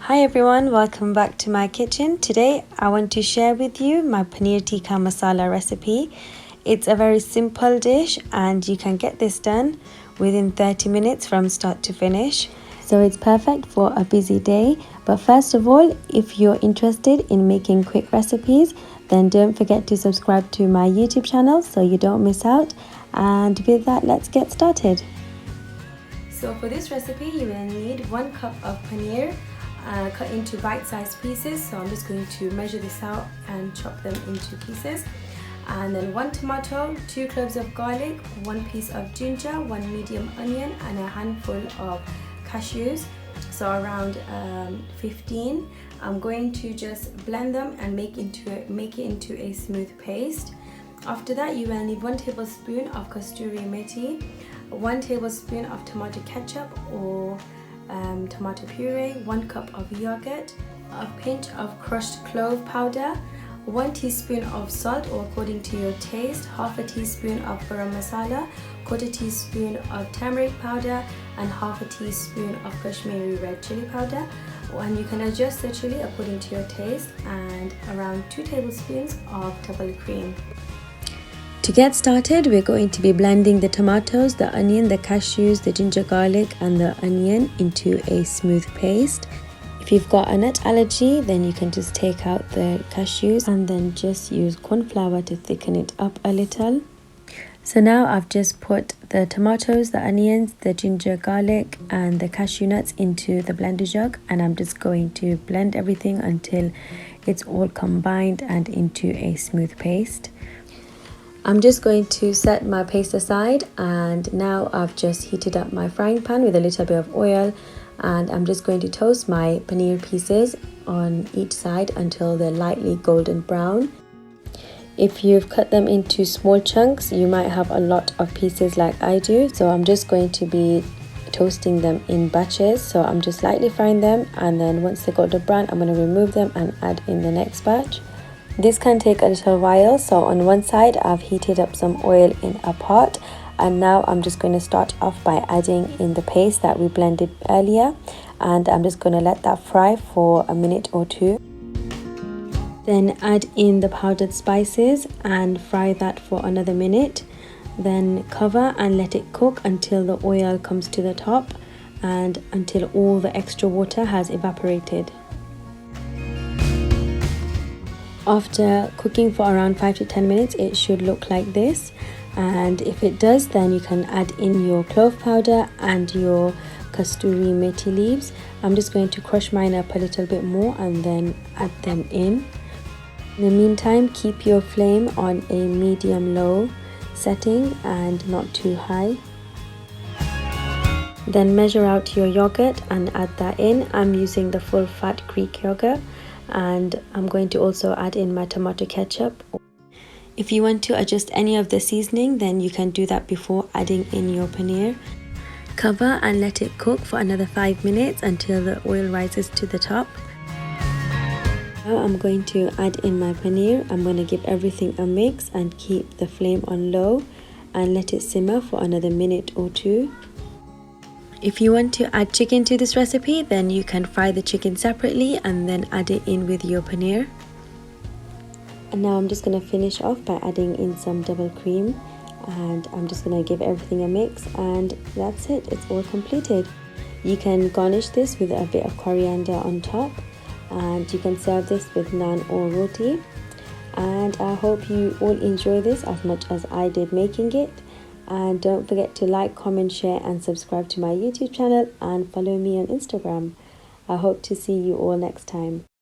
Hi everyone, welcome back to my kitchen. Today I want to share with you my paneer tikka masala recipe. It's a very simple dish and you can get this done within 30 minutes from start to finish. So it's perfect for a busy day. But first of all, if you're interested in making quick recipes, then don't forget to subscribe to my YouTube channel so you don't miss out. And with that, let's get started. So for this recipe, you will need 1 cup of paneer. Cut into bite-sized pieces, so I'm just going to measure this out and chop them into pieces. And then 1 tomato, 2 cloves of garlic, 1 piece of ginger, 1 medium onion, and a handful of cashews, so around 15. I'm going to just blend them and make it into a smooth paste. After that, you will need 1 tablespoon of Kashmiri methi, 1 tablespoon of tomato ketchup or tomato puree, 1 cup of yogurt, a pinch of crushed clove powder, 1 teaspoon of salt or according to your taste, half a teaspoon of garam masala, quarter teaspoon of turmeric powder, and half a teaspoon of Kashmiri red chili powder. And you can adjust the chili according to your taste, and around 2 tablespoons of double cream. To get started, we're going to be blending the tomatoes, the onion, the cashews, the ginger garlic and the onion into a smooth paste. If you've got a nut allergy, then you can just take out the cashews and then just use corn flour to thicken it up a little. So now I've just put the tomatoes, the onions, the ginger garlic and the cashew nuts into the blender jug, and I'm just going to blend everything until it's all combined and into a smooth paste. I'm just going to set my paste aside, and now I've just heated up my frying pan with a little bit of oil, and I'm just going to toast my paneer pieces on each side until they're lightly golden brown. If you've cut them into small chunks, you might have a lot of pieces like I do, so I'm just going to be toasting them in batches. So I'm just lightly frying them, and then once they're golden brown, I'm going to remove them and add in the next batch. This can take a little while, so on one side I've heated up some oil in a pot, and now I'm just going to start off by adding in the paste that we blended earlier, and I'm just going to let that fry for a minute or two. Then add in the powdered spices and fry that for another minute. Then cover and let it cook until the oil comes to the top and until all the extra water has evaporated. After cooking for around 5 to 10 minutes, it should look like this, and if it does, then you can add in your clove powder and your Kashmiri methi leaves. I'm just going to crush mine up a little bit more and then add them in. In the meantime, keep your flame on a medium-low setting and not too high. Then measure out your yogurt and add that in. I'm using the full fat Greek yogurt, and I'm going to also add in my tomato ketchup. If you want to adjust any of the seasoning, then you can do that before adding in your paneer. Cover and let it cook for another 5 minutes until the oil rises to the top. Now I'm going to add in my paneer. I'm going to give everything a mix and keep the flame on low and let it simmer for another minute or 2. If you want to add chicken to this recipe, then you can fry the chicken separately and then add it in with your paneer. And now I'm just going to finish off by adding in some double cream, and I'm just going to give everything a mix, and that's it, it's all completed. You can garnish this with a bit of coriander on top, and you can serve this with naan or roti. And I hope you all enjoy this as much as I did making it. And don't forget to like, comment, share and subscribe to my YouTube channel and follow me on Instagram. I hope to see you all next time.